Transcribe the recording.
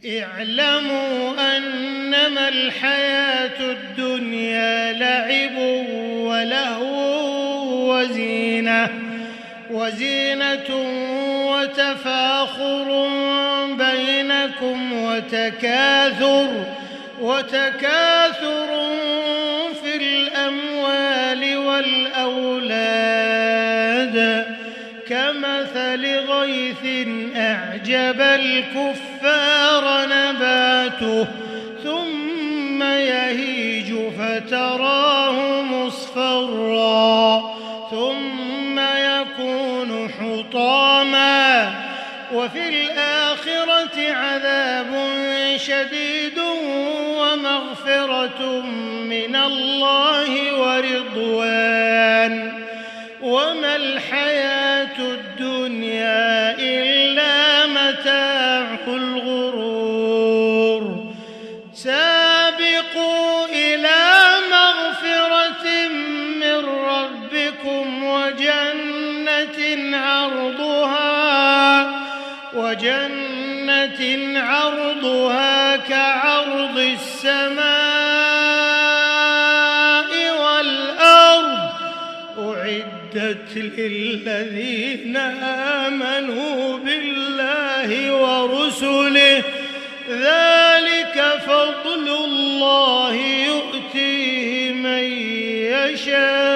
اعلموا أنما الحياة الدنيا لعب ولهو وزينة وتفاخر بينكم وتكاثر في الأموال والأولاد كمثل غيث أعجب الكفار نباته ثم يهيج فتراه مصفرا ثم يكون حطاما وفي الآخرة عذاب شديد ومغفرة من الله ورضوان وما الحياة الدنيا إلا متاع الغرور سابقوا إلى مغفرة من ربكم وجنة عرضها كعرض السماء والأرض أعدت للذين آمنوا بالله ورسله ذلك فضل الله يؤتيه من يشاء